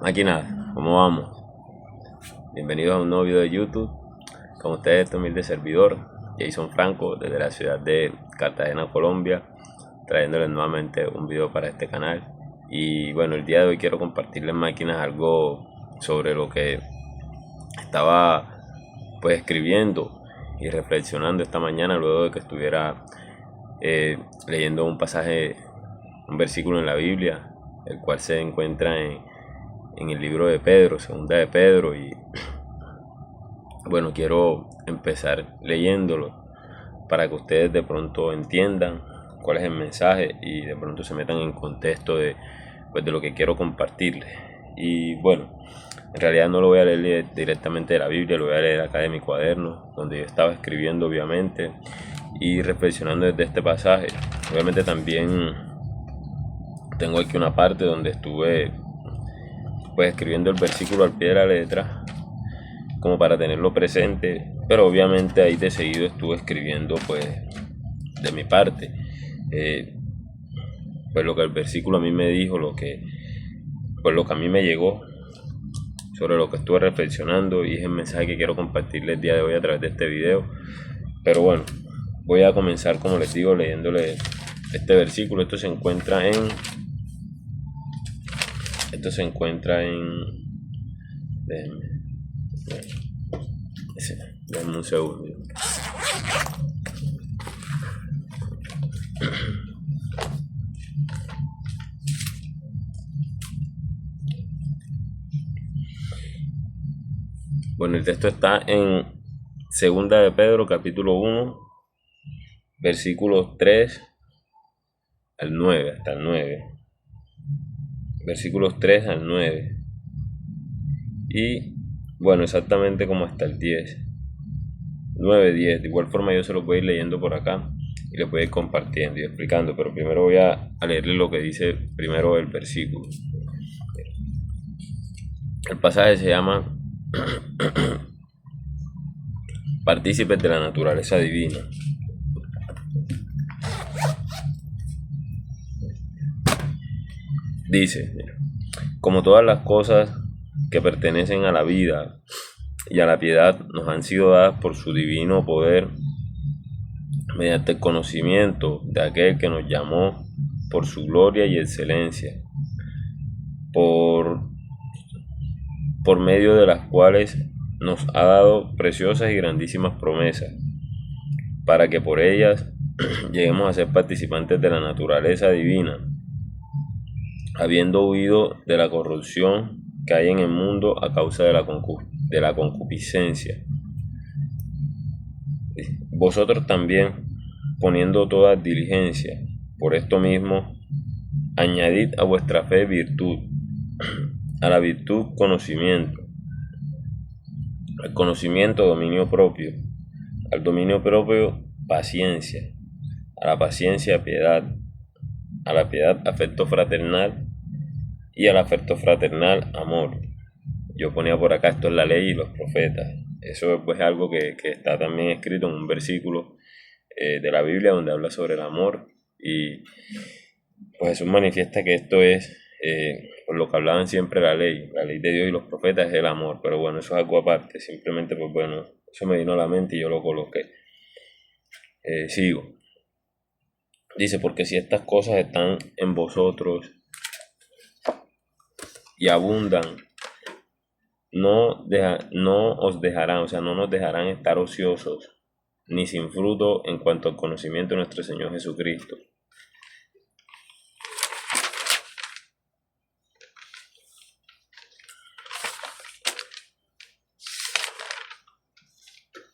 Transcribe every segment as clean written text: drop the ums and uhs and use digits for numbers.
Máquinas, ¿cómo vamos? Bienvenidos a un nuevo video de YouTube. Con ustedes este humilde servidor, Jason Franco, desde la ciudad de Cartagena, Colombia, trayéndoles nuevamente un video para este canal. Y bueno, el día de hoy quiero compartirles, máquinas, algo sobre lo que estaba pues escribiendo y reflexionando esta mañana luego de que estuviera leyendo un pasaje, un versículo en la Biblia, el cual se encuentra en el libro de Pedro, segunda de Pedro. Y bueno, quiero empezar leyéndolo para que ustedes de pronto entiendan cuál es el mensaje y de pronto se metan en contexto de lo que quiero compartirles. Y bueno, en realidad no lo voy a leer directamente de la Biblia, lo voy a leer acá de mi cuaderno, donde yo estaba escribiendo, obviamente, y reflexionando desde este pasaje. Obviamente también tengo aquí una parte donde estuve pues escribiendo el versículo al pie de la letra, como para tenerlo presente, pero obviamente ahí de seguido estuve escribiendo pues de mi parte, eh, pues lo que el versículo a mí me dijo, pues lo que a mí me llegó, sobre lo que estuve reflexionando, y es el mensaje que quiero compartirles el día de hoy a través de este video. Pero bueno, voy a comenzar, como les digo, leyéndole este versículo. Esto se encuentra en déjenme, déjenme un segundo. Bueno, el texto está en segunda de Pedro, capítulo 1, versículos 3 al 9, hasta el 9. Versículos 3 al 9. Y bueno, exactamente como hasta el 10. 9, 10. De igual forma yo se los voy a ir leyendo por acá y les voy a ir compartiendo y explicando, pero primero voy a leerles lo que dice primero el versículo. El pasaje se llama Partícipes de la naturaleza divina. Dice: como todas las cosas que pertenecen a la vida y a la piedad nos han sido dadas por su divino poder, mediante el conocimiento de aquel que nos llamó por su gloria y excelencia, por, por medio de las cuales nos ha dado preciosas y grandísimas promesas, para que por ellas lleguemos a ser participantes de la naturaleza divina, habiendo huido de la corrupción que hay en el mundo a causa de la concupiscencia. Vosotros también, poniendo toda diligencia, por esto mismo, añadid a vuestra fe virtud, a la virtud conocimiento, al conocimiento dominio propio, al dominio propio paciencia, a la paciencia piedad, a la piedad afecto fraternal, y al afecto fraternal amor. Yo ponía por acá, esto es la ley y los profetas. Eso pues, es algo que está también escrito en un versículo de la Biblia donde habla sobre el amor. Y pues Jesús manifiesta que esto es por lo que hablaban siempre la ley de Dios y los profetas, es el amor. Pero bueno, eso es algo aparte, simplemente pues bueno, eso me vino a la mente y yo lo coloqué. Sigo. Dice: porque si estas cosas están en vosotros y abundan, no os dejarán, o sea, no nos dejarán estar ociosos ni sin fruto en cuanto al conocimiento de nuestro Señor Jesucristo.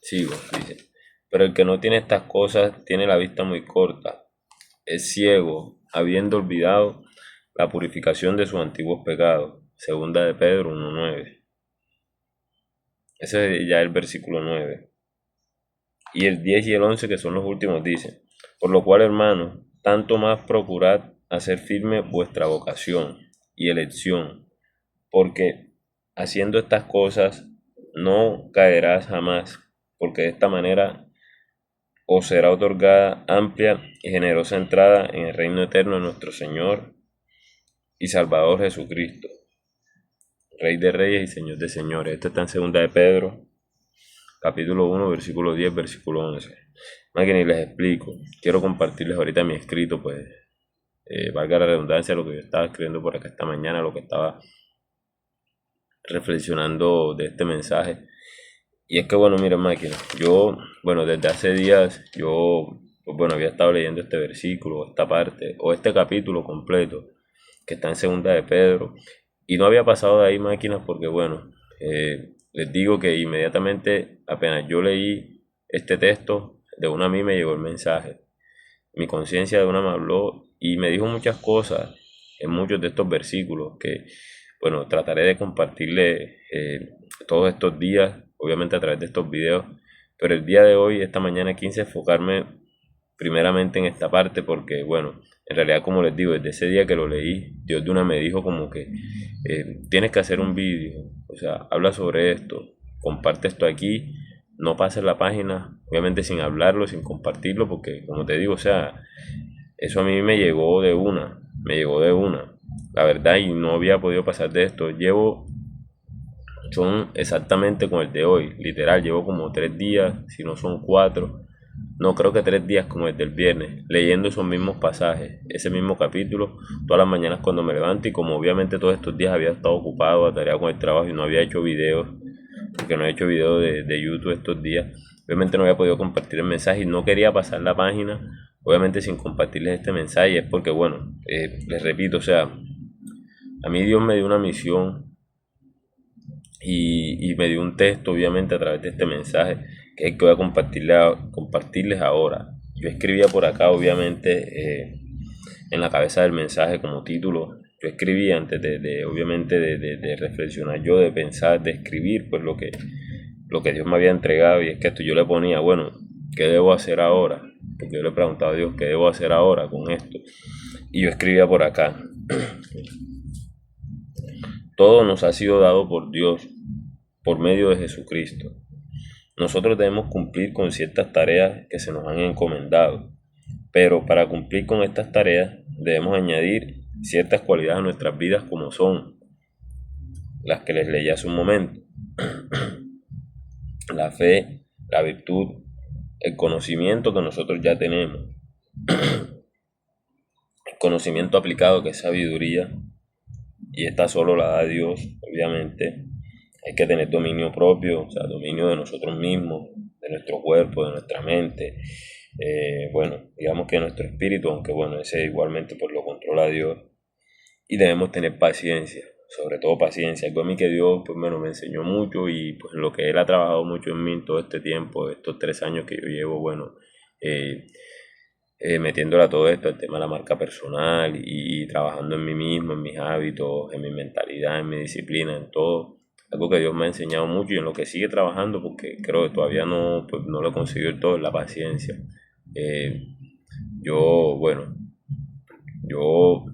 Sigo, dice: pero el que no tiene estas cosas tiene la vista muy corta, es ciego, habiendo olvidado la purificación de sus antiguos pecados. Segunda de Pedro 1:9. Ese es ya el versículo 9. Y el 10 y el 11, que son los últimos, dicen: por lo cual, hermanos, tanto más procurad hacer firme vuestra vocación y elección, porque haciendo estas cosas no caerás jamás, porque de esta manera os será otorgada amplia y generosa entrada en el reino eterno de nuestro Señor y Salvador Jesucristo. Rey de Reyes y Señor de Señores. Esto está en segunda de Pedro, capítulo 1, versículo 10, versículo 11. Más que ni les explico. Quiero compartirles ahorita mi escrito, pues, valga la redundancia, lo que yo estaba escribiendo por acá esta mañana, lo que estaba reflexionando de este mensaje. Y es que, bueno, mira, máquina, yo, bueno, desde hace días, pues, bueno, había estado leyendo este versículo, esta parte, o este capítulo completo, que está en segunda de Pedro, y no había pasado de ahí, máquinas, porque, bueno, les digo que inmediatamente, apenas yo leí este texto, de una a mí me llegó el mensaje. Mi conciencia de una me habló y me dijo muchas cosas en muchos de estos versículos que, bueno, trataré de compartirle todos estos días, obviamente a través de estos videos, pero el día de hoy, esta mañana, quise enfocarme primeramente en esta parte porque, bueno, en realidad, como les digo, desde ese día que lo leí, Dios de una me dijo como que tienes que hacer un vídeo, o sea, habla sobre esto, comparte esto aquí, no pases la página, obviamente sin hablarlo, sin compartirlo, porque como te digo, o sea, eso a mí me llegó de una, la verdad, y no había podido pasar de esto. Son exactamente con el de hoy, literal, llevo como 3 días, si no son 4, no creo que 3 días como desde el viernes, leyendo esos mismos pasajes, ese mismo capítulo, todas las mañanas cuando me levanto, y como obviamente todos estos días había estado ocupado, atareado con el trabajo y no había hecho videos, porque no he hecho videos de YouTube estos días, obviamente no había podido compartir el mensaje y no quería pasar la página, obviamente sin compartirles este mensaje, es porque, bueno, les repito, o sea, a mí Dios me dio una misión y me dio un texto, obviamente, a través de este mensaje, que es el que voy a compartirles ahora. Yo escribía por acá, obviamente, en la cabeza del mensaje como título. Yo escribí antes obviamente, de reflexionar yo, de pensar, de escribir, pues lo que Dios me había entregado. Y es que esto yo le ponía, bueno, ¿qué debo hacer ahora? Porque yo le preguntaba a Dios, ¿qué debo hacer ahora con esto? Y yo escribía por acá. Todo nos ha sido dado por Dios, por medio de Jesucristo. Nosotros debemos cumplir con ciertas tareas que se nos han encomendado, pero para cumplir con estas tareas debemos añadir ciertas cualidades a nuestras vidas, como son las que les leí hace un momento: la fe, la virtud, el conocimiento que nosotros ya tenemos, el conocimiento aplicado, que es sabiduría, y esta solo la da Dios, obviamente. Hay que tener dominio propio, o sea, dominio de nosotros mismos, de nuestro cuerpo, de nuestra mente. Bueno, digamos que nuestro espíritu, aunque bueno, ese igualmente pues lo controla Dios. Y debemos tener paciencia, sobre todo paciencia. Algo a mí que Dios pues bueno, me enseñó mucho, y pues en lo que Él ha trabajado mucho en mí todo este tiempo, estos 3 años que yo llevo, bueno, metiéndole a todo esto, el tema de la marca personal, y trabajando en mí mismo, en mis hábitos, en mi mentalidad, en mi disciplina, en todo. Algo que Dios me ha enseñado mucho y en lo que sigue trabajando, porque creo que todavía no, pues, no lo he conseguido todo, es la paciencia. Eh, bueno, yo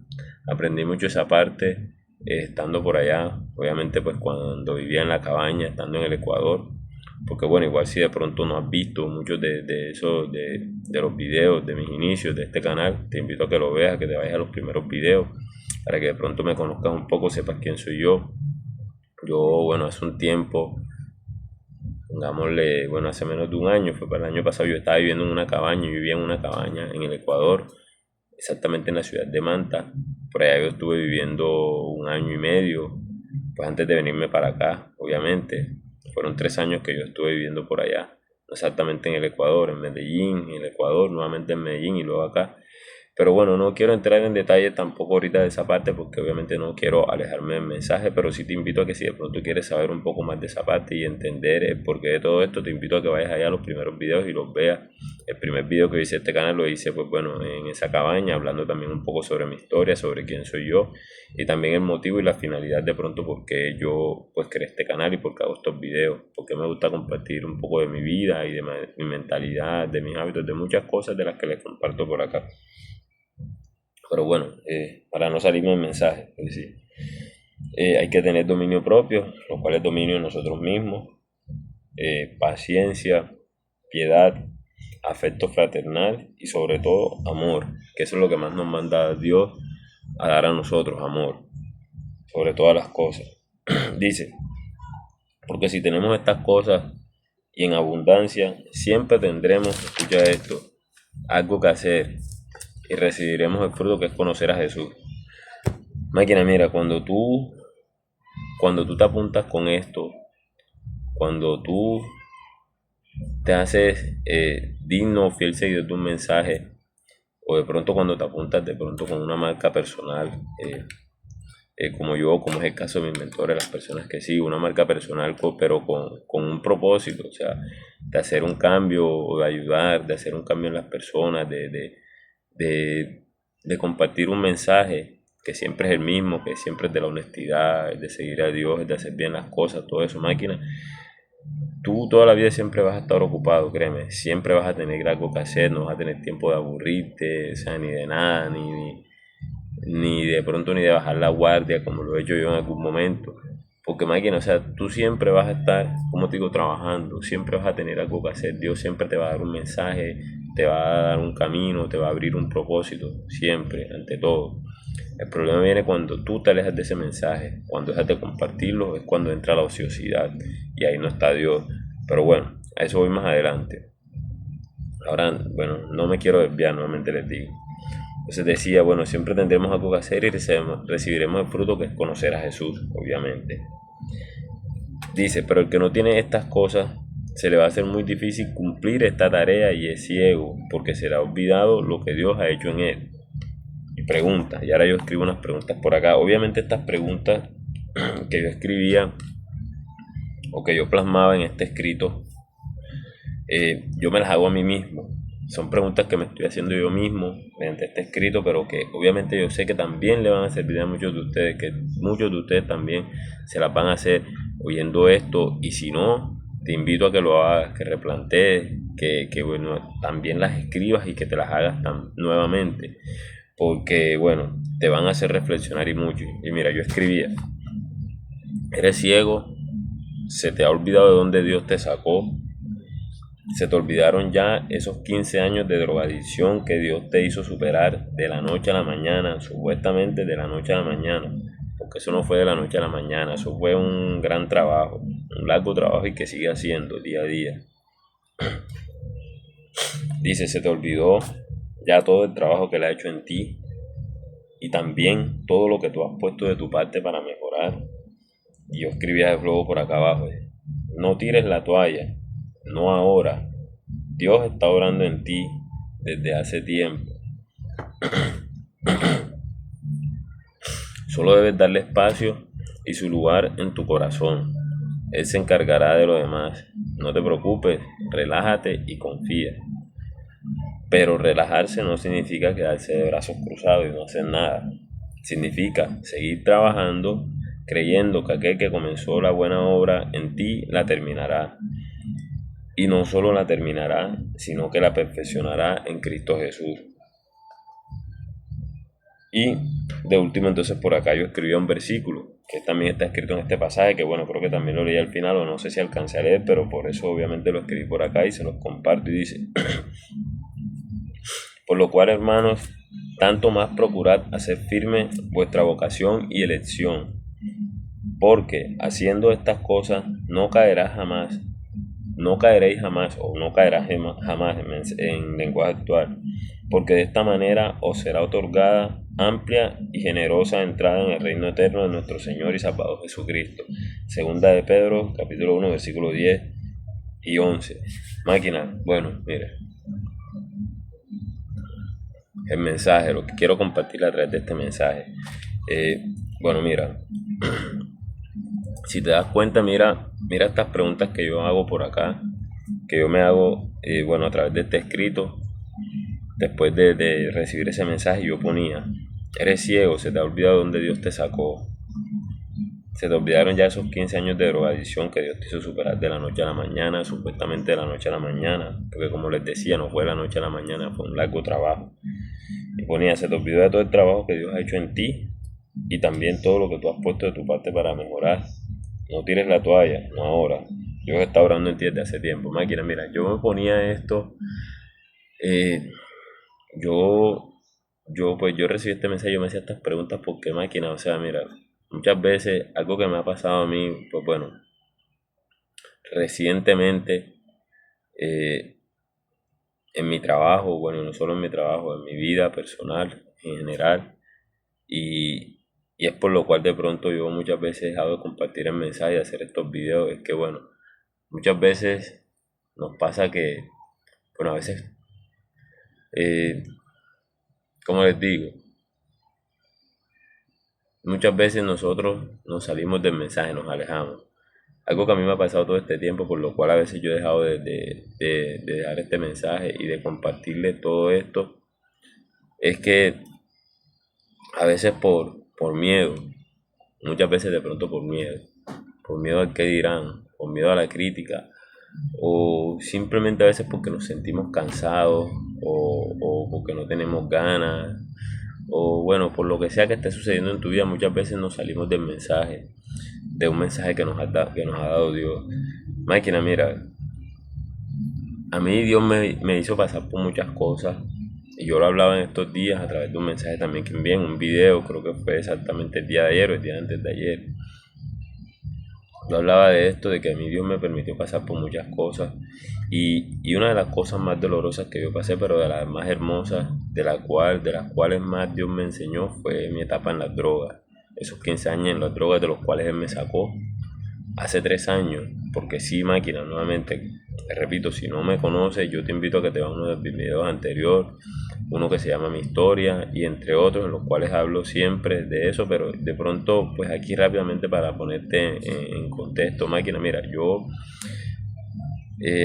aprendí mucho esa parte estando por allá, obviamente pues cuando vivía en la cabaña, estando en el Ecuador, porque bueno, igual si de pronto no has visto muchos de esos, de los videos de mis inicios de este canal, te invito a que lo veas, que te vayas a los primeros videos, para que de pronto me conozcas un poco, sepas quién soy yo. Yo, bueno, hace un tiempo, pongámosle, bueno, hace menos de un año, fue para el año pasado, yo estaba viviendo en una cabaña, yo vivía en una cabaña en el Ecuador, exactamente en la ciudad de Manta. Por allá yo estuve viviendo un año y medio, pues antes de venirme para acá, obviamente. Fueron 3 años que yo estuve viviendo por allá, no exactamente en el Ecuador, en Medellín, en el Ecuador, nuevamente en Medellín y luego acá. Pero bueno, no quiero entrar en detalle tampoco ahorita de esa parte, porque obviamente no quiero alejarme del mensaje, pero sí te invito a que si de pronto quieres saber un poco más de esa parte y entender el porqué de todo esto, te invito a que vayas allá a los primeros videos y los veas. El primer video que hice este canal lo hice pues bueno en esa cabaña, hablando también un poco sobre mi historia, sobre quién soy yo, y también el motivo y la finalidad de pronto por qué yo pues creé este canal y por qué hago estos videos, porque me gusta compartir un poco de mi vida y de mi mentalidad, de mis hábitos, de muchas cosas de las que les comparto por acá. Pero bueno, para no salirme del mensaje, es decir, hay que tener dominio propio, lo cual es dominio de nosotros mismos, paciencia, piedad, afecto fraternal y sobre todo amor, que eso es lo que más nos manda Dios a dar a nosotros, amor, sobre todas las cosas. Dice, porque si tenemos estas cosas y en abundancia, siempre tendremos, escucha esto, algo que hacer y recibiremos el fruto que es conocer a Jesús. Máquina, mira, cuando tú te apuntas con esto, cuando tú te haces digno o fiel seguidor de un mensaje, o de pronto cuando te apuntas de pronto con una marca personal, como yo, como es el caso de mis mentores, las personas que sigo, una marca personal, pero con un propósito, o sea, de hacer un cambio, o de ayudar, de hacer un cambio en las personas, de, de compartir un mensaje que siempre es el mismo, que siempre es de la honestidad, es de seguir a Dios, es de hacer bien las cosas, todo eso, máquina. Tú toda la vida siempre vas a estar ocupado, créeme, siempre vas a tener algo que hacer, no vas a tener tiempo de aburrirte, o sea, ni de nada, ni de pronto ni de bajar la guardia como lo he hecho yo en algún momento. Porque máquina, o sea, tú siempre vas a estar, como te digo, trabajando, siempre vas a tener algo que hacer, Dios siempre te va a dar un mensaje, te va a dar un camino, te va a abrir un propósito, siempre, ante todo. El problema viene cuando tú te alejas de ese mensaje, cuando dejas de compartirlo, es cuando entra la ociosidad y ahí no está Dios. Pero bueno, a eso voy más adelante. Ahora, bueno, no me quiero desviar, nuevamente les digo. Entonces decía, bueno, siempre tendremos algo que hacer y recibiremos el fruto que es conocer a Jesús, obviamente. Dice, pero el que no tiene estas cosas, se le va a hacer muy difícil cumplir esta tarea y es ciego, porque se le ha olvidado lo que Dios ha hecho en él. Y preguntas, y ahora yo escribo unas preguntas por acá. Obviamente estas preguntas que yo escribía o que yo plasmaba en este escrito, yo me las hago a mí mismo. Son preguntas que me estoy haciendo yo mismo mediante este escrito, pero que obviamente yo sé que también le van a servir a muchos de ustedes, que muchos de ustedes también se las van a hacer oyendo esto, y si no, te invito a que lo hagas, que replantees, que bueno, también las escribas y que te las hagas nuevamente, porque bueno, te van a hacer reflexionar y mucho. Y mira, yo escribía, eres ciego, se te ha olvidado de dónde Dios te sacó. Se te olvidaron ya esos 15 años de drogadicción que Dios te hizo superar de la noche a la mañana, supuestamente de la noche a la mañana, porque eso no fue de la noche a la mañana, eso fue un gran trabajo, un largo trabajo y que sigue haciendo día a día. Dice, se te olvidó ya todo el trabajo que le ha hecho en ti y también todo lo que tú has puesto de tu parte para mejorar. Y yo escribía de flow por acá abajo, no tires la toalla, no ahora. Dios está orando en ti desde hace tiempo. Solo debes darle espacio y su lugar en tu corazón. Él se encargará de lo demás. No te preocupes, relájate y confía. Pero relajarse no significa quedarse de brazos cruzados y no hacer nada. Significa seguir trabajando, creyendo que aquel que comenzó la buena obra en ti la terminará. Y no solo la terminará, sino que la perfeccionará en Cristo Jesús. Y de último, entonces por acá yo escribí un versículo que también está escrito en este pasaje, que bueno, creo que también lo leí al final o no sé si alcancé a leer, pero por eso obviamente lo escribí por acá y se los comparto, y dice, por lo cual, hermanos, tanto más procurad hacer firme vuestra vocación y elección, porque haciendo estas cosas no caerás jamás, no caeréis jamás o no caerás jamás en lenguaje actual, porque de esta manera os será otorgada amplia y generosa entrada en el reino eterno de nuestro Señor y Salvador Jesucristo. Segunda de Pedro, capítulo 1, versículo 10 y 11. Máquina, bueno, mire, el mensaje, lo que quiero compartir a través de este mensaje. Bueno, mira, si te das cuenta, mira estas preguntas que yo hago por acá, que yo me hago, bueno, a través de este escrito. Después de recibir ese mensaje, yo ponía, eres ciego, se te ha olvidado dónde Dios te sacó. Se te olvidaron ya esos 15 años de drogadicción que Dios te hizo superar de la noche a la mañana, supuestamente de la noche a la mañana, porque como les decía, no fue de la noche a la mañana, fue un largo trabajo. Y ponía, se te olvidó de todo el trabajo que Dios ha hecho en ti y también todo lo que tú has puesto de tu parte para mejorar. No tires la toalla, no ahora. Dios está orando en ti desde hace tiempo. Máquina, mira, yo me ponía esto, eh, yo, yo recibí este mensaje, yo me hacía estas preguntas porque máquina, o sea, mira, muchas veces algo que me ha pasado a mí, pues bueno, recientemente eh, en mi trabajo, bueno, no solo en mi trabajo, en mi vida personal en general, y, y es por lo cual de pronto yo muchas veces he dejado de compartir el mensaje y hacer estos videos, es que bueno, muchas veces nos pasa que, bueno, a veces, eh, como les digo, muchas veces nosotros nos salimos del mensaje, nos alejamos. Algo que a mí me ha pasado todo este tiempo, por lo cual a veces yo he dejado de dejar este mensaje y de compartirle todo esto, es que a veces por miedo, muchas veces de pronto por miedo al que dirán, por miedo a la crítica, o simplemente a veces porque nos sentimos cansados, o porque no tenemos ganas, o bueno, por lo que sea que esté sucediendo en tu vida, muchas veces nos salimos del mensaje, de un mensaje que nos ha dado Dios. Máquina, mira, a mí Dios me hizo pasar por muchas cosas y yo lo hablaba en estos días a través de un mensaje también que envié en un video, creo que fue exactamente el día de ayer o el día antes de ayer. Yo hablaba de esto, de que a mí Dios me permitió pasar por muchas cosas y una de las cosas más dolorosas que yo pasé, pero de las más hermosas, de las cuales más Dios me enseñó, fue mi etapa en las drogas. Esos 15 años en las drogas de los cuales Él me sacó hace 3 años, porque sí, máquina, nuevamente, te repito, si no me conoces, yo te invito a que te veas uno de mis videos anteriores, uno que se llama Mi Historia, y entre otros, en los cuales hablo siempre de eso, pero de pronto, pues aquí rápidamente para ponerte en contexto, máquina, mira, yo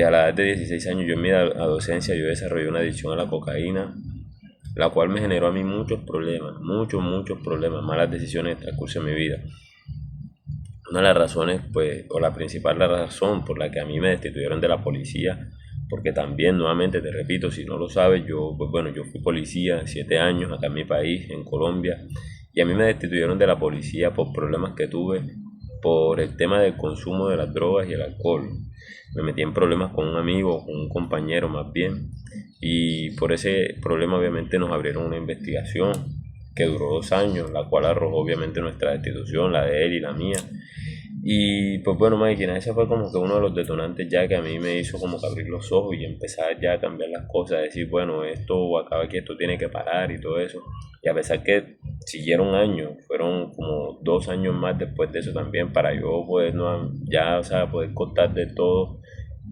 a la edad de 16 años, yo en mi adolescencia, yo desarrollé una adicción a la cocaína, la cual me generó a mí muchos problemas, muchos problemas, malas decisiones en el transcurso de mi vida. Una de las razones, pues, o la principal razón por la que a mí me destituyeron de la policía, porque también, nuevamente, te repito, si no lo sabes, yo, pues bueno, yo fui policía 7 años acá en mi país, en Colombia, y a mí me destituyeron de la policía por problemas que tuve por el tema del consumo de las drogas y el alcohol. Me metí en problemas con un amigo, con un compañero más bien, y por ese problema obviamente nos abrieron una investigación que duró 2 años, la cual arrojó obviamente nuestra destitución, la de él y la mía. Y pues bueno, máquina, ese fue como que uno de los detonantes ya que a mí me hizo como que abrir los ojos y empezar ya a cambiar las cosas, decir, bueno, esto acaba aquí, esto tiene que parar y todo eso. Y a pesar que siguieron años, fueron como 2 años más después de eso también para yo poder no, ya, o sea, poder cortar de todo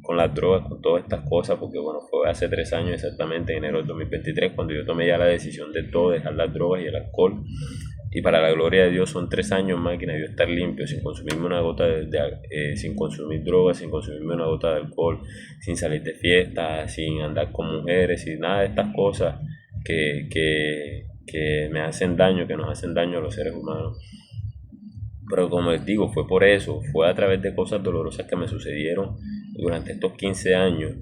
con las drogas, con todas estas cosas, porque bueno, fue hace 3 años exactamente, en enero del 2023, cuando yo tomé ya la decisión de todo, dejar las drogas y el alcohol. Y para la gloria de Dios son 3 años, máquina, yo estar limpio, sin consumirme una gota sin consumir drogas, sin consumirme una gota de alcohol, sin salir de fiesta, sin andar con mujeres, sin nada de estas cosas que me hacen daño, que nos hacen daño a los seres humanos. Pero como les digo, fue por eso, fue a través de cosas dolorosas que me sucedieron durante estos 15 años.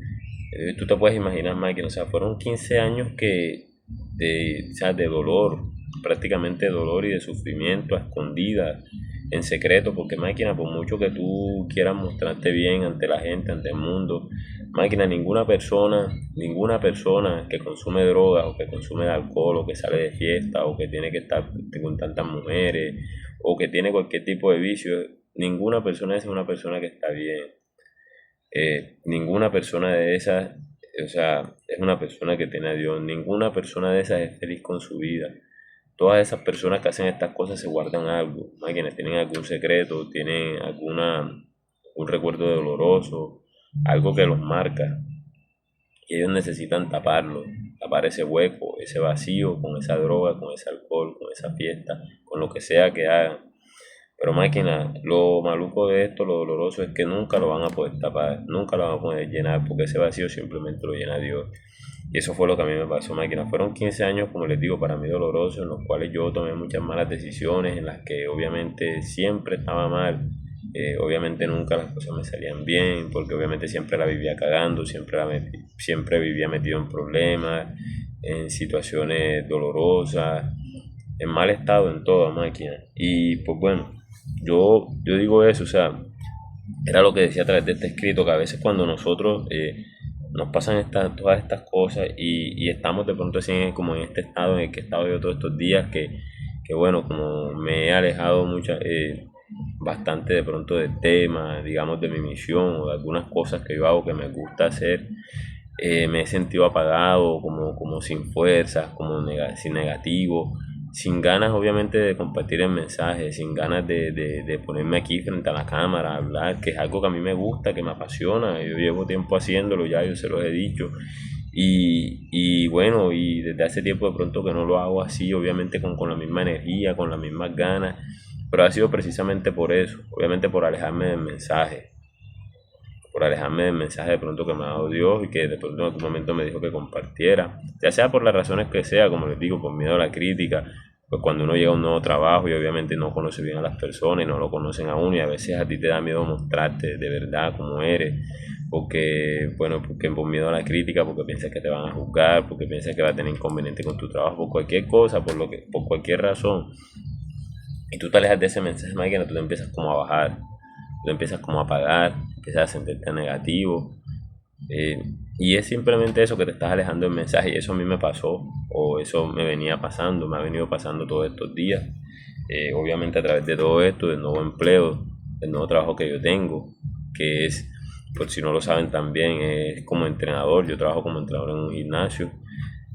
Tú te puedes imaginar, máquina, o sea, fueron 15 años o sea, de dolor, prácticamente dolor y de sufrimiento a escondidas, en secreto, porque máquina, por mucho que tú quieras mostrarte bien ante la gente, ante el mundo, máquina, ninguna persona que consume drogas o que consume alcohol o que sale de fiesta o que tiene que estar con tantas mujeres o que tiene cualquier tipo de vicio, ninguna persona es una persona que está bien. Ninguna persona de esas, o sea, es una persona que tiene a Dios, ninguna persona de esas es feliz con su vida. Todas esas personas que hacen estas cosas se guardan algo, máquinas, tienen algún secreto, tienen un recuerdo doloroso, algo que los marca, y ellos necesitan taparlo, tapar ese hueco, ese vacío con esa droga, con ese alcohol, con esa fiesta, con lo que sea que hagan. Pero máquina, lo maluco de esto, lo doloroso es que nunca lo van a poder tapar, nunca lo van a poder llenar, porque ese vacío simplemente lo llena Dios. Y eso fue lo que a mí me pasó, máquina. Fueron 15 años, como les digo, para mí dolorosos, en los cuales yo tomé muchas malas decisiones, en las que obviamente siempre estaba mal. Obviamente nunca las cosas me salían bien, porque obviamente siempre la vivía cagando, siempre vivía metido en problemas, en situaciones dolorosas, en mal estado, en toda máquina. Y pues bueno, yo digo eso, o sea, era lo que decía a través de este escrito, que a veces cuando nosotros nos pasan todas estas cosas y estamos de pronto así como en este estado en el que he estado yo todos estos días, que bueno, como me he alejado bastante de pronto del tema, digamos, de mi misión o de algunas cosas que yo hago que me gusta hacer. Me he sentido apagado, como sin fuerzas, sin negativo, sin ganas obviamente de compartir el mensaje, sin ganas de ponerme aquí frente a la cámara, a hablar, que es algo que a mí me gusta, que me apasiona. Yo llevo tiempo haciéndolo ya, yo se los he dicho. Y bueno, y desde hace tiempo de pronto que no lo hago así, obviamente con la misma energía, con las mismas ganas, pero ha sido precisamente por eso, obviamente por alejarme del mensaje de pronto que me ha dado Dios y que de pronto en algún momento me dijo que compartiera, ya sea por las razones que sea, como les digo, por miedo a la crítica, pues cuando uno llega a un nuevo trabajo y obviamente no conoce bien a las personas y no lo conocen a uno y a veces a ti te da miedo mostrarte de verdad como eres, porque, bueno, porque por miedo a la crítica, porque piensas que te van a juzgar, porque piensas que va a tener inconveniente con tu trabajo, por cualquier cosa, por cualquier razón, y tú te alejas de ese mensaje, máquina, tú te empiezas como a bajar, tú empiezas como a apagar, empiezas a sentirte negativo. eh, y es simplemente eso, que te estás alejando del mensaje, y eso a mí me pasó, o eso me venía pasando, me ha venido pasando todos estos días. Obviamente a través de todo esto, del nuevo empleo, del nuevo trabajo que yo tengo, que es, por si no lo saben también, es como entrenador. Yo trabajo como entrenador en un gimnasio,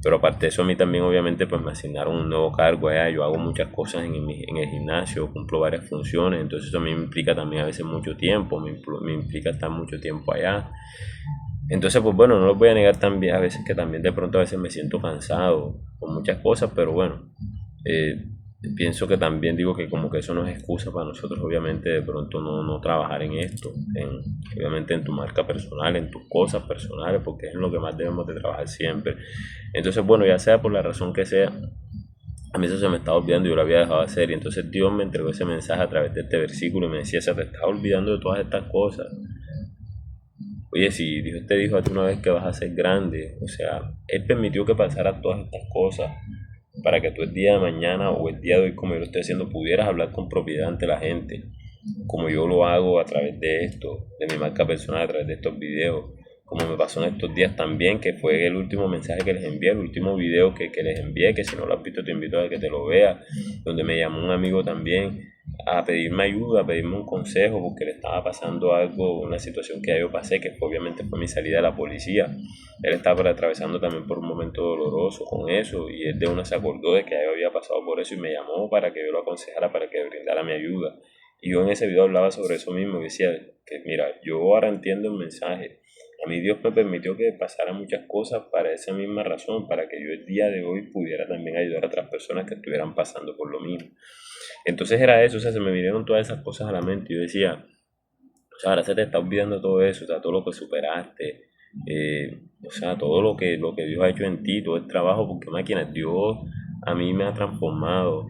pero aparte de eso, a mí también obviamente pues me asignaron un nuevo cargo allá. Yo hago muchas cosas en el gimnasio, cumplo varias funciones, entonces eso a mí me implica también a veces mucho tiempo, me implica estar mucho tiempo allá. Entonces, pues bueno, no lo voy a negar también, a veces que también de pronto a veces me siento cansado con muchas cosas, pero bueno, eh, pienso que también digo que como que eso no es excusa para nosotros obviamente de pronto no trabajar en esto, obviamente en tu marca personal, en tus cosas personales, porque es en lo que más debemos de trabajar siempre. Entonces, bueno, ya sea por la razón que sea, a mí eso se me estaba olvidando y yo lo había dejado de hacer, y entonces Dios me entregó ese mensaje a través de este versículo y me decía: se te está olvidando de todas estas cosas. Oye, si Dios te dijo a ti una vez que vas a ser grande, o sea, Él permitió que pasaran todas estas cosas para que tú el día de mañana o el día de hoy, como yo lo estoy haciendo, pudieras hablar con propiedad ante la gente, como yo lo hago a través de esto, de mi marca personal, a través de estos videos, como me pasó en estos días también, que fue el último mensaje que les envié, el último video que les envié, que si no lo has visto te invito a que te lo veas, donde me llamó un amigo también a pedirme ayuda, a pedirme un consejo, porque le estaba pasando algo, una situación que ya yo pasé, que obviamente fue mi salida de la policía. Él estaba atravesando también por un momento doloroso con eso, y él de una se acordó de que ya yo había pasado por eso y me llamó para que yo lo aconsejara, para que brindara mi ayuda. Y yo en ese video hablaba sobre eso mismo y decía que mira, yo ahora entiendo el mensaje. A mí Dios me permitió que pasara muchas cosas para esa misma razón, para que yo el día de hoy pudiera también ayudar a otras personas que estuvieran pasando por lo mismo. Entonces era eso, o sea, se me vinieron todas esas cosas a la mente y yo decía, o sea, ahora se te está olvidando todo eso, o sea, todo lo que superaste, o sea, todo lo que Dios ha hecho en ti, todo el trabajo, porque máquina, Dios a mí me ha transformado,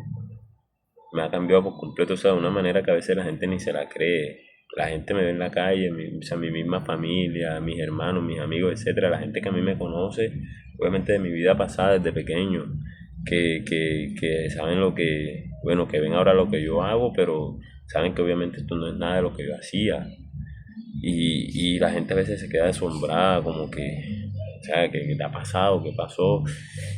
me ha cambiado por completo, o sea, de una manera que a veces la gente ni se la cree. La gente me ve en la calle, o sea, mi misma familia, mis hermanos, mis amigos, etcétera, la gente que a mí me conoce, obviamente de mi vida pasada desde pequeño, que saben lo que, bueno, que ven ahora lo que yo hago, pero saben que obviamente esto no es nada de lo que yo hacía. Y la gente a veces se queda asombrada, como que, o sea, ¿qué te ha pasado? ¿Qué pasó?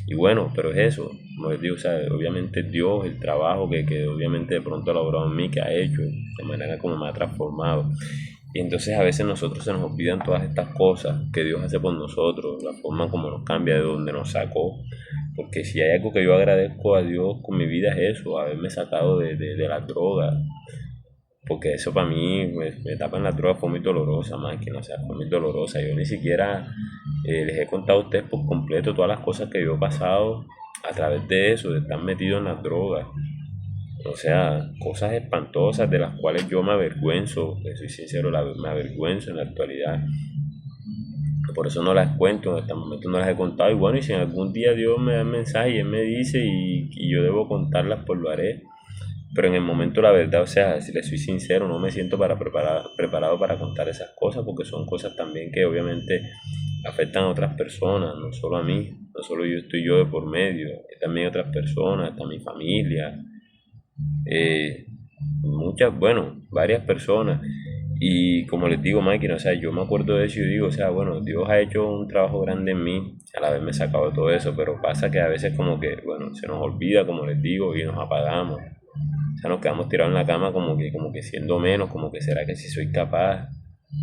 Y bueno, pero es eso, como les digo, o sea, obviamente Dios, el trabajo que obviamente de pronto ha logrado en mí, que ha hecho, de manera como me ha transformado. Y entonces a veces nosotros se nos olvidan todas estas cosas que Dios hace por nosotros, la forma como nos cambia, de donde nos sacó. Porque si hay algo que yo agradezco a Dios con mi vida es eso, haberme sacado de la droga, porque eso para mí, pues, mi etapa en la droga fue muy dolorosa, más que no, o sea, fue muy dolorosa. Yo ni siquiera les he contado a ustedes por completo todas las cosas que yo he pasado a través de eso, de estar metido en la droga. O sea, cosas espantosas de las cuales yo me avergüenzo, soy sincero, me avergüenzo en la actualidad. Por eso no las cuento, hasta el momento no las he contado. Y bueno, y si en algún día Dios me da el mensaje y Él me dice y yo debo contarlas, pues lo haré. Pero en el momento, la verdad, o sea, si le soy sincero, no me siento preparado para contar esas cosas, porque son cosas también que obviamente afectan a otras personas, no solo a mí, no solo yo estoy yo de por medio, también otras personas, está mi familia, eh, muchas, bueno, varias personas. Y como les digo, máquina, o sea, yo me acuerdo de eso y digo, o sea, bueno, Dios ha hecho un trabajo grande en mí, a la vez me ha sacado todo eso, pero pasa que a veces como que, bueno, se nos olvida, como les digo, y nos apagamos. O sea, nos quedamos tirados en la cama como que siendo menos, como que será que sí soy capaz,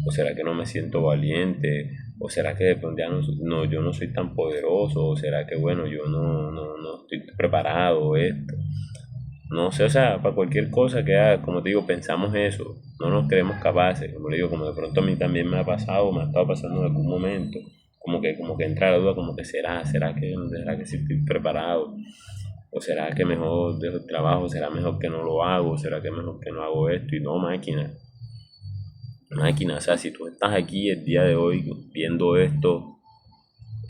o será que no me siento valiente, o será que de pronto ya no, yo no soy tan poderoso, o será que bueno, yo no estoy preparado, esto. No sé, o sea, para cualquier cosa que haga, como te digo, pensamos eso, no nos creemos capaces, como le digo, como de pronto a mí también me ha pasado, me ha estado pasando en algún momento, como que entra la duda, como que será que sí estoy preparado, o será que mejor dejo el trabajo, será mejor que no lo hago, será que mejor que no hago esto, y no, máquina, o sea, si tú estás aquí el día de hoy viendo esto,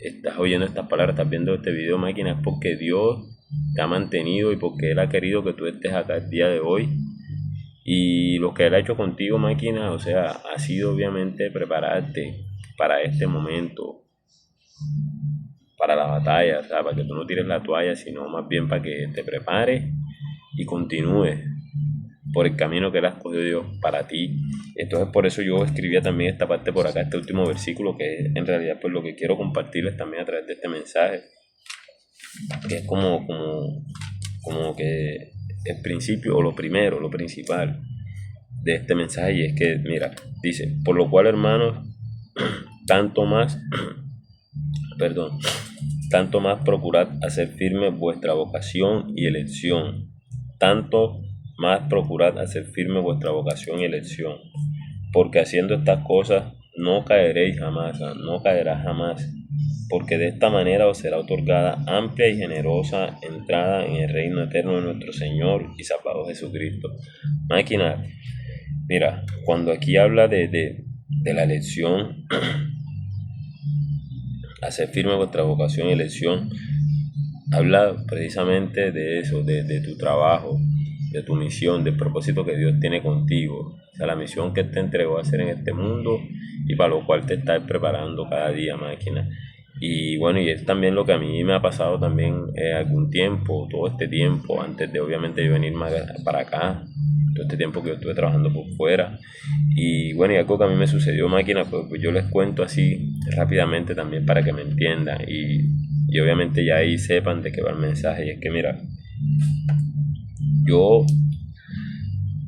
estás oyendo estas palabras, estás viendo este video, máquina, es porque Dios te ha mantenido y porque Él ha querido que tú estés acá el día de hoy. Y lo que Él ha hecho contigo, máquina, o sea, ha sido obviamente prepararte para este momento, para la batalla, o sea, para que tú no tires la toalla, sino más bien para que te prepares y continúes por el camino que Él ha escogido Dios para ti. Entonces por eso yo escribía también esta parte por acá, este último versículo, que es en realidad pues lo que quiero compartirles también a través de este mensaje, que es como que el principio o lo primero, lo principal de este mensaje, y es que, mira, dice, por lo cual hermanos, tanto más, perdón, tanto más procurad hacer firme vuestra vocación y elección, tanto más procurad hacer firme vuestra vocación y elección, porque haciendo estas cosas no caeréis jamás, no caerás jamás, porque de esta manera os será otorgada amplia y generosa entrada en el reino eterno de nuestro Señor y Salvador Jesucristo. Máquina, mira, cuando aquí habla de la elección, hacer firme vuestra vocación y elección, habla precisamente de eso, de tu trabajo, de tu misión, del propósito que Dios tiene contigo, o sea, la misión que Él te entregó a hacer en este mundo y para lo cual te estás preparando cada día, máquina. Y bueno, y es también lo que a mí me ha pasado también algún tiempo, todo este tiempo, antes de obviamente yo venir para acá, todo este tiempo que yo estuve trabajando por fuera. Y bueno, y algo que a mí me sucedió, máquina, pues yo les cuento así rápidamente también para que me entiendan y obviamente ya ahí sepan de qué va el mensaje. Y es que mira, yo,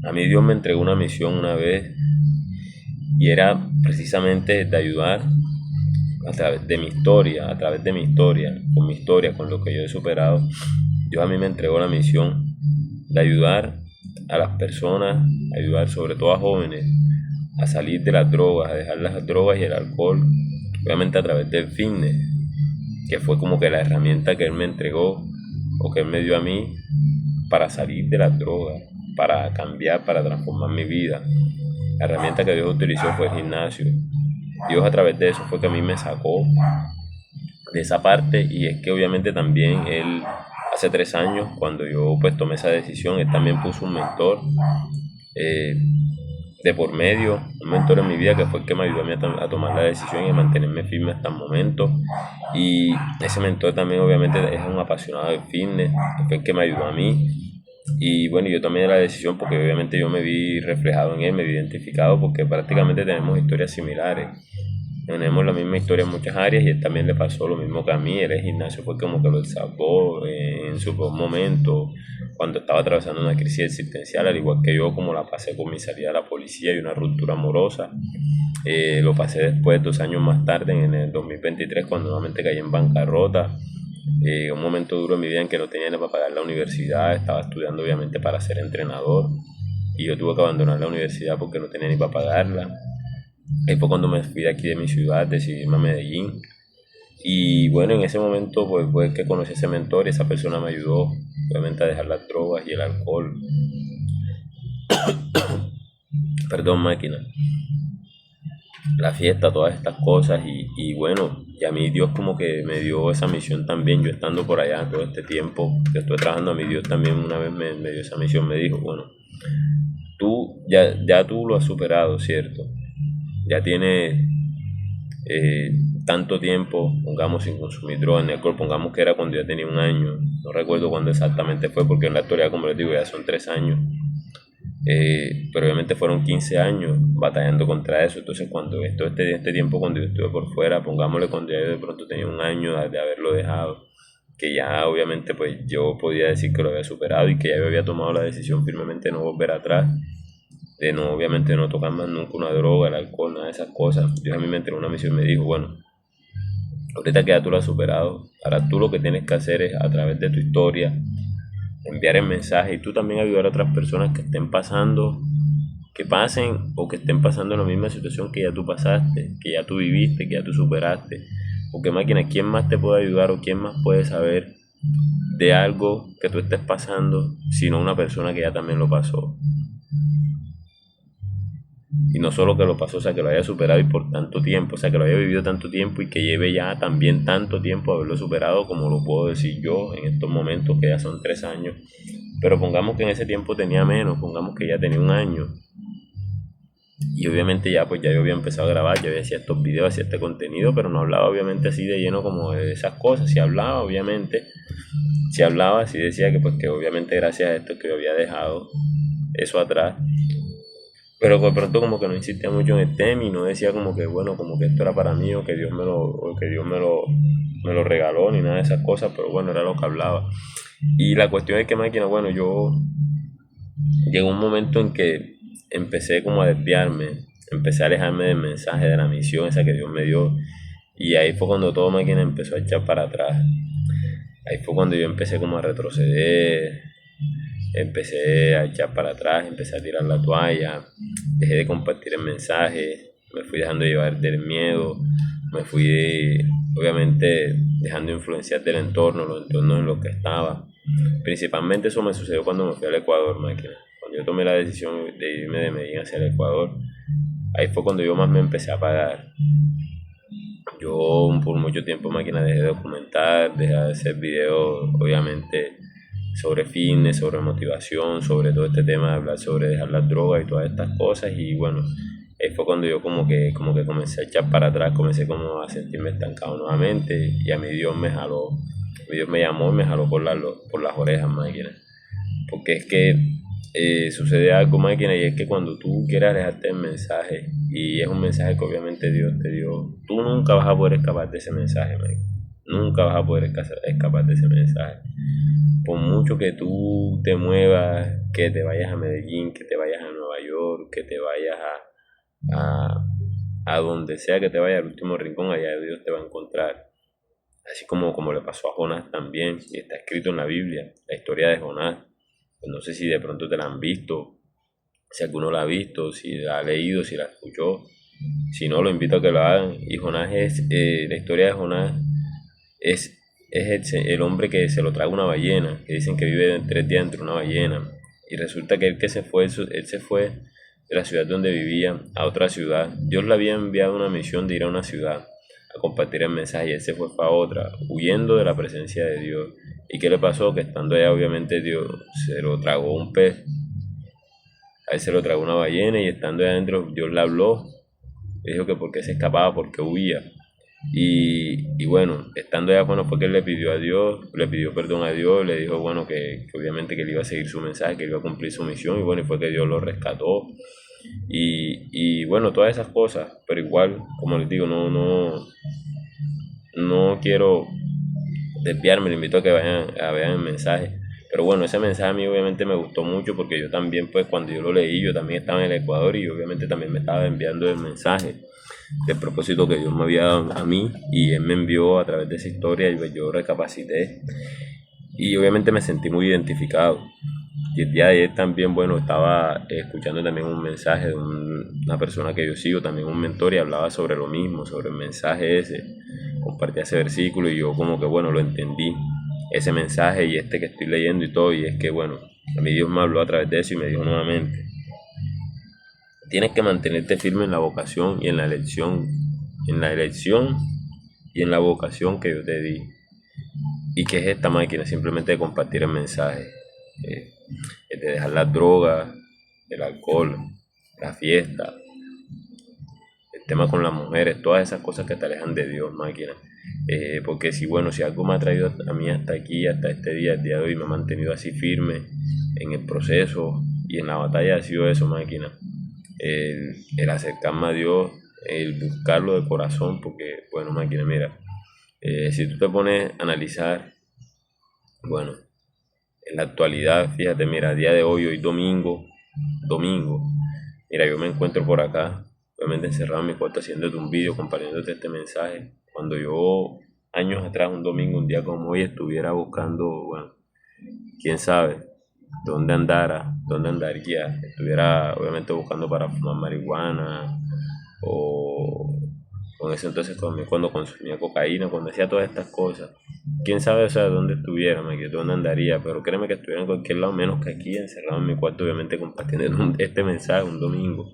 a mí Dios me entregó una misión una vez y era precisamente de ayudar a través de mi historia, a través de mi historia, con lo que yo he superado. Dios a mí me entregó la misión de ayudar a las personas, ayudar sobre todo a jóvenes, a salir de las drogas, a dejar las drogas y el alcohol, obviamente a través del fitness, que fue como que la herramienta que Él me entregó o que Él me dio a mí para salir de las drogas, para cambiar, para transformar mi vida. La herramienta que Dios utilizó fue el gimnasio. Dios a través de eso fue que a mí me sacó de esa parte, y es que obviamente también Él hace 3 años cuando yo pues tomé esa decisión, Él también puso un mentor eh, de por medio, un mentor en mi vida que fue el que me ayudó a mí a tomar la decisión y a mantenerme firme hasta el momento. Y ese mentor también obviamente es un apasionado del fitness, fue el que me ayudó a mí. Y bueno, yo tomé la decisión porque obviamente yo me vi reflejado en él, me vi identificado porque prácticamente tenemos historias similares. Tenemos la misma historia en muchas áreas y él también le pasó lo mismo que a mí. El gimnasio fue como que lo salvó en su buen momento, cuando estaba atravesando una crisis existencial, al igual que yo, como la pasé con mi salida de la policía y una ruptura amorosa. Lo pasé después, 2 años más tarde, en el 2023, cuando nuevamente caí en bancarrota. Un momento duro en mi vida en que no tenía ni para pagar la universidad, estaba estudiando obviamente para ser entrenador y yo tuve que abandonar la universidad porque no tenía ni para pagarla. Ahí fue cuando me fui de aquí de mi ciudad, decidí irme a Medellín. Y bueno, en ese momento pues fue que conocí a ese mentor y esa persona me ayudó obviamente a dejar las drogas y el alcohol. Perdón, máquina. La fiesta, todas estas cosas y bueno, y a mí Dios como que me dio esa misión también, yo estando por allá todo este tiempo que estuve trabajando, a mí Dios también una vez me dio esa misión, me dijo, bueno, ya tú lo has superado, ¿cierto? Ya tienes tanto tiempo, pongamos, sin consumir drogas ni alcohol, pongamos que era cuando ya tenía 1 año, no recuerdo cuándo exactamente fue, porque en la actualidad, como les digo, ya son 3 años, pero obviamente fueron 15 años batallando contra eso. Entonces cuando este tiempo cuando yo estuve por fuera, pongámosle cuando ya yo de pronto tenía 1 año de haberlo dejado, que ya obviamente pues yo podía decir que lo había superado y que ya yo había tomado la decisión firmemente de no volver atrás, de no obviamente no tocar más nunca una droga, el alcohol, nada de esas cosas. Dios a mí me entregó una misión y me dijo, bueno, ahorita que ya tú lo has superado, ahora tú lo que tienes que hacer es a través de tu historia enviar el mensaje y tú también ayudar a otras personas que estén pasando, que pasen o que estén pasando en la misma situación que ya tú pasaste, que ya tú viviste, que ya tú superaste. Porque máquina, ¿quién más te puede ayudar o quién más puede saber de algo que tú estés pasando sino una persona que ya también lo pasó? Y no solo que lo pasó, o sea, que lo haya superado y por tanto tiempo, o sea, que lo haya vivido tanto tiempo y que lleve ya también tanto tiempo haberlo superado como lo puedo decir yo en estos momentos que ya son 3 años. Pero pongamos que en ese tiempo tenía menos, pongamos que ya tenía un año. Y obviamente ya pues ya yo había empezado a grabar, ya había hacía estos videos, hacía este contenido, pero no hablaba obviamente así de lleno como de esas cosas. Si hablaba obviamente, si hablaba, si decía que pues que obviamente gracias a esto que yo había dejado eso atrás, pero de pronto como que no insistía mucho en el tema y no decía como que bueno, como que esto era para mí o que Dios me lo regaló ni nada de esas cosas, pero bueno, era lo que hablaba. Y la cuestión es que máquina, bueno, yo llegó un momento en que empecé como a desviarme, empecé a alejarme del mensaje de la misión esa que Dios me dio y ahí fue cuando todo máquina empezó a echar para atrás. Ahí fue cuando yo empecé como a retroceder, empecé a echar para atrás, empecé a tirar la toalla, dejé de compartir el mensaje, me fui dejando llevar del miedo, me fui obviamente dejando influenciar del entorno, los entornos en los que estaba. Principalmente eso me sucedió cuando me fui al Ecuador, máquina. Cuando yo tomé la decisión de irme de Medellín hacia el Ecuador, ahí fue cuando yo más me empecé a pagar. Yo por mucho tiempo, máquina, dejé de documentar, dejé de hacer videos, obviamente, sobre fitness, sobre motivación, sobre todo este tema de hablar sobre dejar las drogas y todas estas cosas. Y bueno, ahí fue cuando yo como que comencé a echar para atrás, comencé como a sentirme estancado nuevamente y a mi Dios me jaló, mi Dios me llamó y me jaló por las orejas, máquina. Porque es que sucede algo, máquina, y es que cuando tú quieres alejarte del mensaje, y es un mensaje que obviamente Dios te dio, tú nunca vas a poder escapar de ese mensaje, máquina. Nunca vas a poder escapar de ese mensaje. Por mucho que tú te muevas, que te vayas a Medellín, que te vayas a Nueva York, que te vayas a donde sea que te vayas, al último rincón, allá Dios te va a encontrar. Así como le pasó a Jonás también, y está escrito en la Biblia, la historia de Jonás. Pues no sé si de pronto te la han visto, si alguno la ha visto, si la ha leído, si la escuchó. Si no, lo invito a que lo hagan. Y Jonás la historia de Jonás es el hombre que se lo traga una ballena, que dicen que vive 3 días entre una ballena. Y resulta que él se fue de la ciudad donde vivía a otra ciudad. Dios le había enviado una misión de ir a una ciudad a compartir el mensaje y él se fue para otra, huyendo de la presencia de Dios. ¿Y qué le pasó? Que estando allá obviamente Dios se lo tragó un pez, a él se lo tragó una ballena y estando allá adentro Dios le habló, le dijo que por qué se escapaba, por qué huía. Y bueno, estando allá, bueno, fue que él le pidió a Dios, le pidió perdón a Dios, le dijo, bueno, que obviamente que él iba a seguir su mensaje, que él iba a cumplir su misión, y bueno, y fue que Dios lo rescató. Y bueno, todas esas cosas, pero igual, como les digo, no quiero desviarme, le invito a que vayan a vean el mensaje. Pero bueno, ese mensaje a mí obviamente me gustó mucho porque yo también, pues cuando yo lo leí, yo también estaba en el Ecuador y obviamente también me estaba enviando el mensaje del propósito que Dios me había dado a mí y Él me envió a través de esa historia y pues yo recapacité y obviamente me sentí muy identificado. Y el día de ayer también, bueno, estaba escuchando también un mensaje de una persona que yo sigo, también un mentor, y hablaba sobre lo mismo, sobre el mensaje ese. Compartía ese versículo y yo como que, bueno, lo entendí, ese mensaje y este que estoy leyendo y todo, y es que, bueno, a mí Dios me habló a través de eso y me dijo nuevamente, tienes que mantenerte firme en la vocación y en la elección y en la vocación que yo te di. ¿Y que es esta máquina? Simplemente de compartir el mensaje, eh, de dejar las drogas, el alcohol, la fiesta, el tema con las mujeres, todas esas cosas que te alejan de Dios, máquina. Porque si, bueno, si algo me ha traído a mí hasta aquí, hasta este día, el día de hoy, me ha mantenido así firme en el proceso y en la batalla, ha sido eso, máquina. El acercarme a Dios, el buscarlo de corazón, porque, bueno, máquina, mira, si tú te pones a analizar Bueno, en la actualidad, fíjate, mira, a día de hoy domingo, mira, yo me encuentro por acá, obviamente encerrado en mi cuarto haciéndote un vídeo, compartiéndote este mensaje. Cuando yo, años atrás, un domingo, un día como hoy, estuviera buscando, bueno, quién sabe, dónde andaría, estuviera obviamente buscando para fumar marihuana o con ese entonces cuando consumía cocaína, cuando hacía todas estas cosas. Quién sabe, o sea, dónde estuviera, dónde andaría, pero créeme que estuviera en cualquier lado menos que aquí, encerrado en mi cuarto, obviamente compartiendo este mensaje un domingo.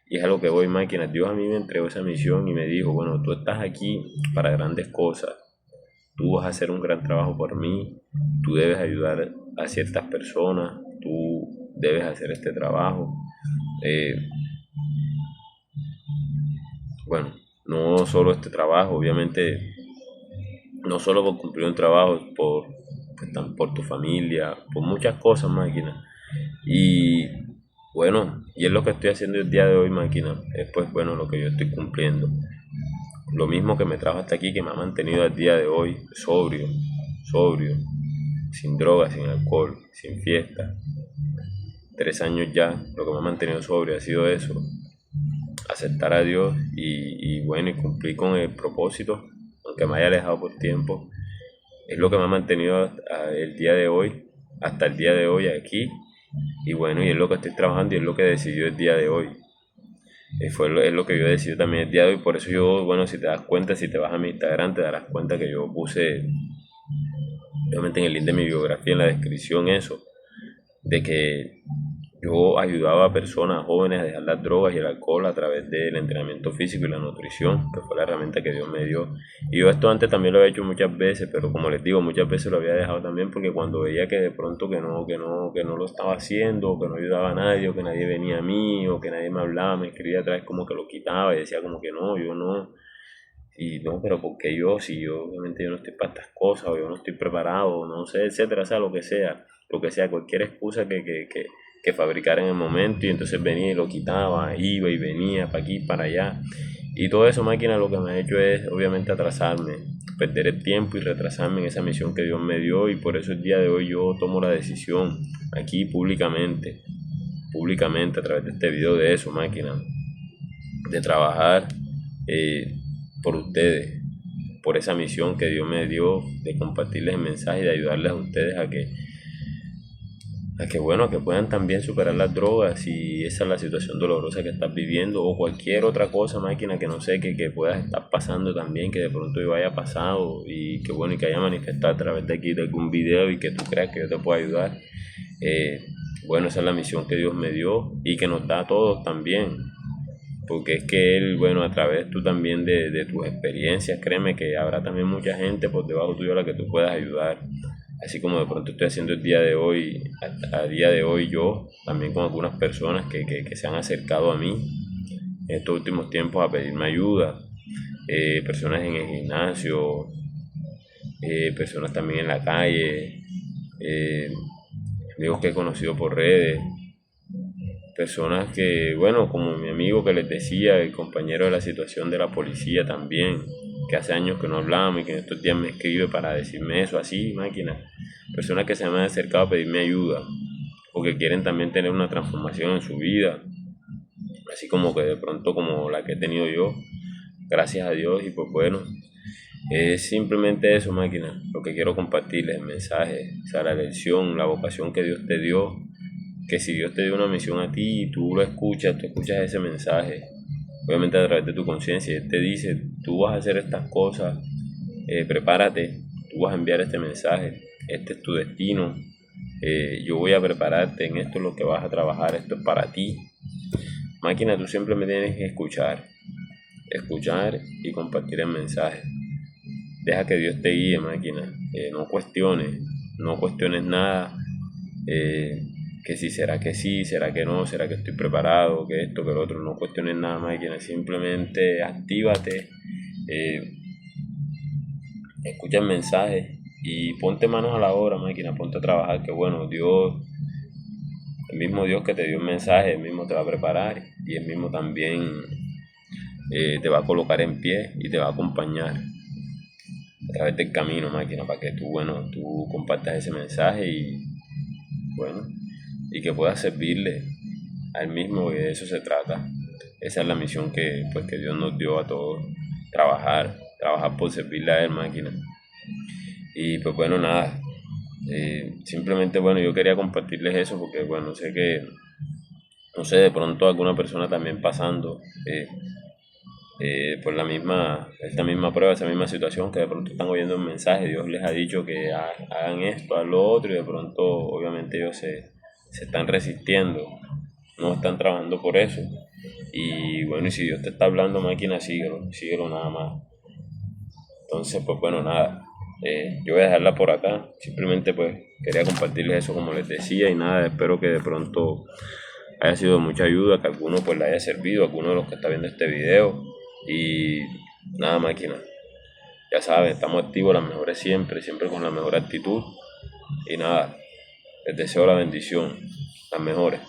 Y es a lo que voy, máquina. Dios a mí me entregó esa misión y me dijo, bueno, tú estás aquí para grandes cosas, tú vas a hacer un gran trabajo por mí, tú debes ayudar a ciertas personas, tú debes hacer este trabajo. Eh, bueno, no solo este trabajo, obviamente, no solo por cumplir un trabajo, por tu familia, por muchas cosas, máquina. Y bueno, y es lo que estoy haciendo el día de hoy, máquina. Es pues bueno lo que yo estoy cumpliendo. Lo mismo que me trajo hasta aquí, que me ha mantenido al día de hoy sobrio, sin drogas, sin alcohol, sin fiesta. 3 años ya, lo que me ha mantenido sobrio ha sido eso, aceptar a Dios y bueno, y cumplir con el propósito, aunque me haya alejado por tiempo, es lo que me ha mantenido el día de hoy, hasta el día de hoy aquí, y bueno, y es lo que estoy trabajando y es lo que decidió el día de hoy. Es lo que yo decidí también el día de hoy, por eso yo, bueno, si te das cuenta, si te vas a mi Instagram, te darás cuenta que yo puse, obviamente en el link de mi biografía, en la descripción, eso, de que yo ayudaba a personas jóvenes a dejar las drogas y el alcohol a través del entrenamiento físico y la nutrición, que fue la herramienta que Dios me dio. Y yo esto antes también lo había hecho muchas veces, pero como les digo, muchas veces lo había dejado también porque cuando veía que de pronto que no lo estaba haciendo, o que no ayudaba a nadie, o que nadie venía a mí, o que nadie me hablaba, me escribía atrás como que lo quitaba y decía como que no, yo no. Y no, pero porque yo, si yo obviamente yo no estoy para estas cosas, o yo no estoy preparado, no sé, etcétera, o sea, lo que sea, cualquier excusa que fabricara en el momento, y entonces venía y lo quitaba, iba y venía para aquí, para allá. Y todo eso, máquina, lo que me ha hecho es obviamente atrasarme, perder el tiempo y retrasarme en esa misión que Dios me dio, y por eso el día de hoy yo tomo la decisión aquí públicamente a través de este video de eso, máquina, de trabajar eh, por ustedes, por esa misión que Dios me dio de compartirles el mensaje y de ayudarles a ustedes a que bueno, que puedan también superar las drogas si esa es la situación dolorosa que estás viviendo o cualquier otra cosa, máquina, que no sé, que puedas estar pasando también, que de pronto yo haya pasado y que bueno, y que haya manifestado a través de aquí de algún video y que tú creas que yo te puedo ayudar. Eh, bueno, esa es la misión que Dios me dio y que nos da a todos también, porque es que Él, bueno, a través tú también de tus experiencias, créeme que habrá también mucha gente por debajo tuyo a la que tú puedas ayudar, así como de pronto estoy haciendo el día de hoy, a día de hoy yo, también con algunas personas que se han acercado a mí en estos últimos tiempos a pedirme ayuda, personas en el gimnasio, personas también en la calle, eh, amigos que he conocido por redes, personas que, bueno, como mi amigo que les decía, el compañero de la situación de la policía también, que hace años que no hablamos y que en estos días me escribe para decirme eso, así, máquina. Personas que se me han acercado a pedirme ayuda o que quieren también tener una transformación en su vida, así como que de pronto como la que he tenido yo, gracias a Dios. Y pues bueno, es simplemente eso, máquina, lo que quiero compartirles, el mensaje, o sea, la lección, la vocación que Dios te dio, que si Dios te dio una misión a ti y tú lo escuchas, tú escuchas ese mensaje, obviamente a través de tu conciencia, Él te dice, tú vas a hacer estas cosas, prepárate, tú vas a enviar este mensaje, este es tu destino, yo voy a prepararte, en esto es lo que vas a trabajar, esto es para ti. Máquina, tú siempre me tienes que escuchar y compartir el mensaje. Deja que Dios te guíe, máquina, no cuestiones nada, eh, que si será que sí, será que no, será que estoy preparado, que esto, que lo otro, no cuestiones nada, máquina, simplemente actívate, eh, escucha el mensaje y ponte manos a la obra, máquina, ponte a trabajar, que bueno, Dios, el mismo Dios que te dio el mensaje, el mismo te va a preparar y el mismo también te va a colocar en pie y te va a acompañar. a través del camino, máquina, para que tú, bueno, tú compartas ese mensaje y, bueno, y que puedas servirle al mismo, y de eso se trata. Esa es la misión que, pues, que Dios nos dio a todos, trabajar por servirle a Él, máquina. Y pues bueno, nada, simplemente, bueno, yo quería compartirles eso porque, bueno, sé que, no sé, de pronto alguna persona también pasando por esta misma prueba, esa misma situación, que de pronto están oyendo un mensaje, Dios les ha dicho que hagan esto, hagan lo otro, y de pronto obviamente ellos se están resistiendo, no están trabajando por eso. Y bueno, y si Dios te está hablando, máquina, síguelo, síguelo nada más. Entonces, pues bueno, nada, yo voy a dejarla por acá. Simplemente pues quería compartirles eso como les decía y nada, espero que de pronto haya sido de mucha ayuda, que a alguno pues le haya servido, a alguno de los que está viendo este video. Y nada, máquina, ya saben, estamos activos, las mejores siempre, siempre con la mejor actitud. Y nada, les deseo la bendición, las mejores.